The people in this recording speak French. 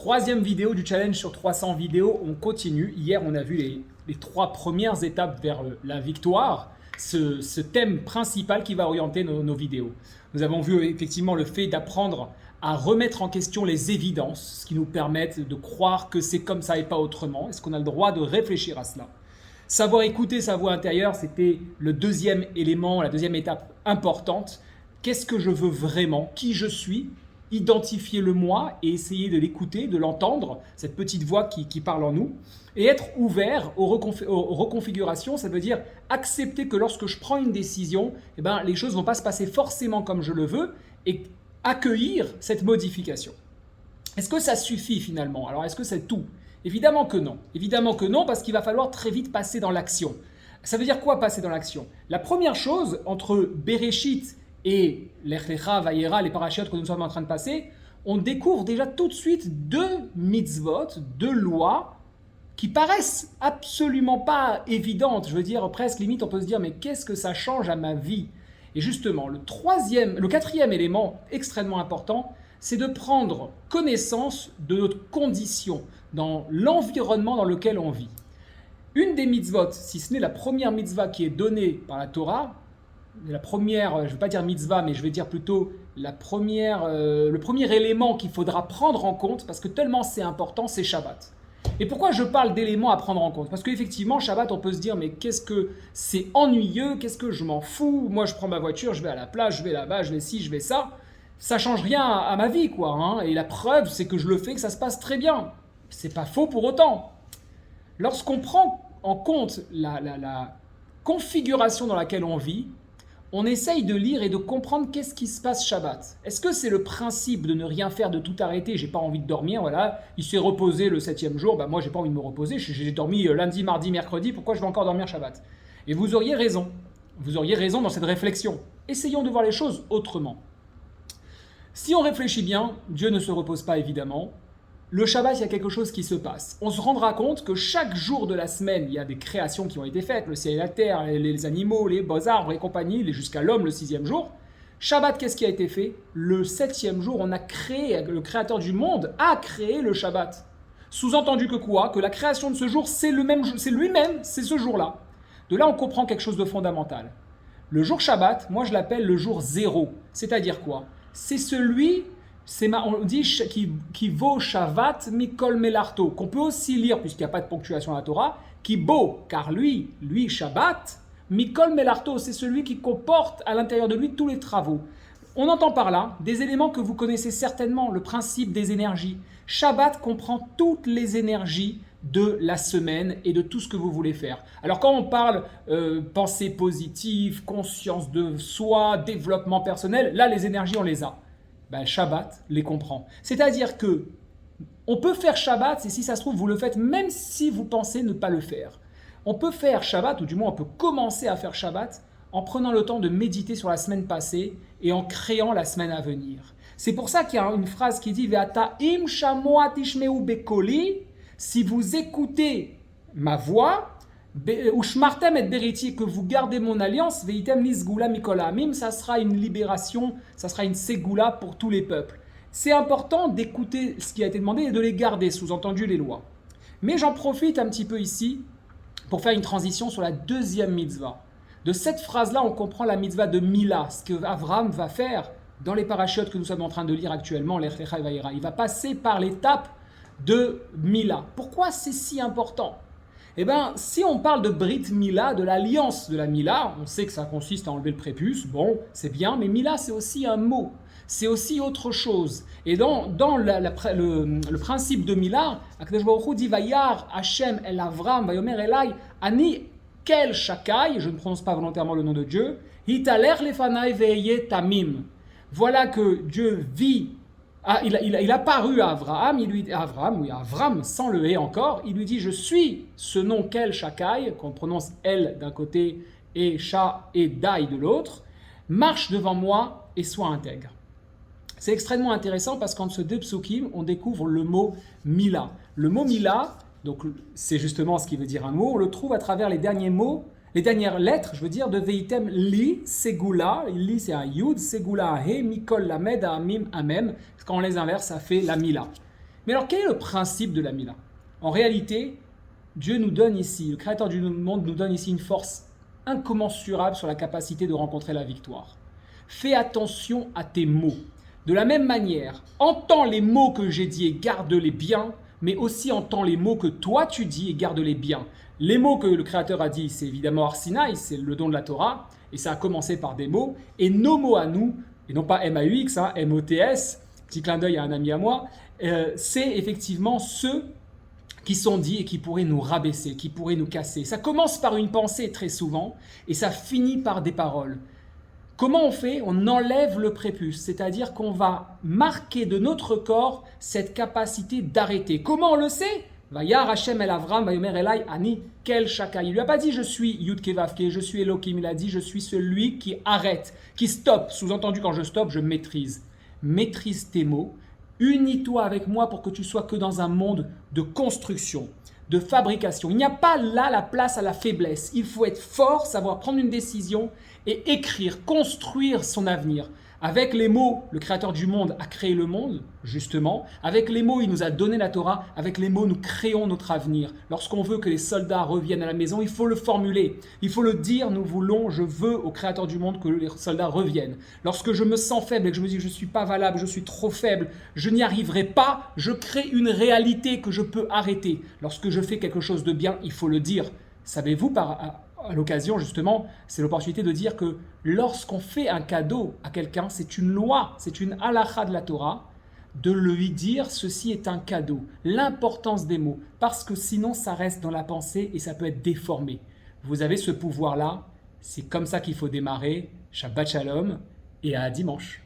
Troisième vidéo du challenge sur 300 vidéos, on continue. Hier, on a vu les trois premières étapes vers la victoire, ce thème principal qui va orienter nos vidéos. Nous avons vu effectivement le fait d'apprendre à remettre en question les évidences, ce qui nous permettent de croire que c'est comme ça et pas autrement. Est-ce qu'on a le droit de réfléchir à cela? Savoir écouter sa voix intérieure, c'était le deuxième élément, la deuxième étape importante. Qu'est-ce que je veux vraiment? Qui je suis? Identifier le moi et essayer de l'écouter, de l'entendre, cette petite voix qui parle en nous. Et être ouvert aux reconfigurations, ça veut dire accepter que lorsque je prends une décision, les choses ne vont pas se passer forcément comme je le veux et accueillir cette modification. Est-ce que ça suffit finalement? Alors est-ce que c'est tout? Évidemment que non. Évidemment que non, parce qu'il va falloir très vite passer dans l'action. Ça veut dire quoi passer dans l'action? La première chose, entre Bereshit et Lech Lecha, Vayera, les parachutes que nous sommes en train de passer, on découvre déjà tout de suite deux mitzvot, deux lois qui paraissent absolument pas évidentes. Je veux dire, presque limite, on peut se dire, mais qu'est-ce que ça change à ma vie? Et justement, le quatrième élément extrêmement important, c'est de prendre connaissance de notre condition, dans l'environnement dans lequel on vit. Une des mitzvot, si ce n'est la première mitzvah qui est donnée par la Torah, la première, je ne vais pas dire mitzvah, mais je vais dire plutôt le premier élément qu'il faudra prendre en compte, parce que tellement c'est important, c'est Shabbat. Et pourquoi je parle d'éléments à prendre en compte? Parce qu'effectivement, Shabbat, on peut se dire, mais qu'est-ce que c'est ennuyeux, qu'est-ce que je m'en fous? Moi, je prends ma voiture, je vais à la plage, je vais là-bas, je vais ci, je vais ça. Ça change rien à ma vie, quoi. Hein. Et la preuve, c'est que je le fais, que ça se passe très bien. C'est pas faux pour autant. Lorsqu'on prend en compte la configuration dans laquelle on vit, on essaye de lire et de comprendre qu'est-ce qui se passe Shabbat. Est-ce que c'est le principe de ne rien faire, de tout arrêter? J'ai pas envie de dormir, voilà. Il s'est reposé le 7e jour, moi j'ai pas envie de me reposer, j'ai dormi lundi, mardi, mercredi, pourquoi je vais encore dormir Shabbat? Et vous auriez raison. Vous auriez raison dans cette réflexion. Essayons de voir les choses autrement. Si on réfléchit bien, Dieu ne se repose pas évidemment. Le Shabbat, il y a quelque chose qui se passe. On se rendra compte que chaque jour de la semaine, il y a des créations qui ont été faites, le ciel et la terre, les animaux, les beaux arbres et compagnie, jusqu'à l'homme le 6e jour. Shabbat, qu'est-ce qui a été fait? Le 7e jour, on a créé, le créateur du monde a créé le Shabbat. Sous-entendu que quoi? Que la création de ce jour, c'est lui-même, c'est ce jour-là. De là, on comprend quelque chose de fondamental. Le jour Shabbat, moi je l'appelle le jour zéro. C'est-à-dire quoi? C'est celui... on dit qui vaut Shavat Mikol Melarto, qu'on peut aussi lire, puisqu'il n'y a pas de ponctuation à la Torah, qui vaut, car lui, Shabbat, Mikol Melarto, c'est celui qui comporte à l'intérieur de lui tous les travaux. On entend par là des éléments que vous connaissez certainement, le principe des énergies. Shabbat comprend toutes les énergies de la semaine et de tout ce que vous voulez faire. Alors quand on parle pensée positive, conscience de soi, développement personnel, là les énergies on les a. Shabbat les comprend. C'est-à-dire que on peut faire Shabbat, et si ça se trouve, vous le faites même si vous pensez ne pas le faire. On peut faire Shabbat, ou du moins on peut commencer à faire Shabbat, en prenant le temps de méditer sur la semaine passée et en créant la semaine à venir. C'est pour ça qu'il y a une phrase qui dit « Ve'ata im shamoa tishmeu bekoli » si vous écoutez ma voix, Ushmartem et beriti, que vous gardez mon alliance, veitem lisgula mikola amim, ça sera une libération, ça sera une ségoula pour tous les peuples. C'est important d'écouter ce qui a été demandé et de les garder, sous-entendu les lois. Mais j'en profite un petit peu ici pour faire une transition sur la deuxième mitzvah. De cette phrase-là, on comprend la mitzvah de Mila, ce que Avraham va faire dans les parachutes que nous sommes en train de lire actuellement, Lech Lecha et Vayera. Il va passer par l'étape de Mila. Pourquoi c'est si important? Si on parle de Brit Mila, de l'alliance de la Mila, on sait que ça consiste à enlever le prépuce, bon, c'est bien, mais Mila, c'est aussi un mot, c'est aussi autre chose. Et dans le principe de Mila, Akadosh Baruch Hu dit Vayar Hashem el Avram, Vayomer Elai, Ani kel Shakai, je ne prononce pas volontairement le nom de Dieu, Hitaler lefanai veye tamim. Voilà que Dieu vit. Il a paru à Abraham, Avram, sans le « et » encore, il lui dit « Je suis ce nom qu'El Shakai », qu'on prononce « El » d'un côté et « Sha » et « Dai » de l'autre, marche devant moi et sois intègre. C'est extrêmement intéressant parce qu'en ce deux psukim, on découvre le mot « Mila ». Le mot « Mila », donc c'est justement ce qui veut dire un mot, on le trouve à travers les derniers mots, les dernières lettres, je veux dire, de Veitem Li, Segula, Li c'est un Yud, Segula He, Mikol Lamed, Amim, Amem. Quand on les inverse, ça fait la Mila. Mais alors, quel est le principe de la Mila? En réalité, Dieu nous donne ici, le Créateur du monde nous donne ici une force incommensurable sur la capacité de rencontrer la victoire. Fais attention à tes mots. De la même manière, entends les mots que j'ai dit et garde-les bien, mais aussi entends les mots que toi tu dis et garde-les bien. Les mots que le Créateur a dit, c'est évidemment Har Sinaï, c'est le don de la Torah, et ça a commencé par des mots. Et nos mots à nous, et non pas M-A-U-X, hein, M-O-T-S, petit clin d'œil à un ami à moi, c'est effectivement ceux qui sont dits et qui pourraient nous rabaisser, qui pourraient nous casser. Ça commence par une pensée très souvent, et ça finit par des paroles. Comment on fait? On enlève le prépuce, c'est-à-dire qu'on va marquer de notre corps cette capacité d'arrêter. Comment on le sait? Vayar Hashem el Avram, Vayomer Elai Ani Kel Shaka. Il lui a pas dit je suis Yud Vavke, je suis Elohim. Il a dit je suis celui qui arrête, qui stoppe. Sous-entendu, quand je stoppe, je maîtrise. Maîtrise tes mots. Unis-toi avec moi pour que tu sois que dans un monde de construction, de fabrication. Il n'y a pas là la place à la faiblesse. Il faut être fort, savoir prendre une décision et écrire, construire son avenir. Avec les mots, le Créateur du monde a créé le monde, justement. Avec les mots, il nous a donné la Torah. Avec les mots, nous créons notre avenir. Lorsqu'on veut que les soldats reviennent à la maison, il faut le formuler. Il faut le dire, nous voulons, je veux au Créateur du monde que les soldats reviennent. Lorsque je me sens faible et que je me dis que je ne suis pas valable, je suis trop faible, je n'y arriverai pas, je crée une réalité que je peux arrêter. Lorsque je fais quelque chose de bien, il faut le dire. Savez-vous, à l'occasion, justement, c'est l'opportunité de dire que lorsqu'on fait un cadeau à quelqu'un, c'est une loi, c'est une halakha de la Torah, de lui dire ceci est un cadeau. L'importance des mots, parce que sinon ça reste dans la pensée et ça peut être déformé. Vous avez ce pouvoir-là, c'est comme ça qu'il faut démarrer. Shabbat Shalom et à dimanche.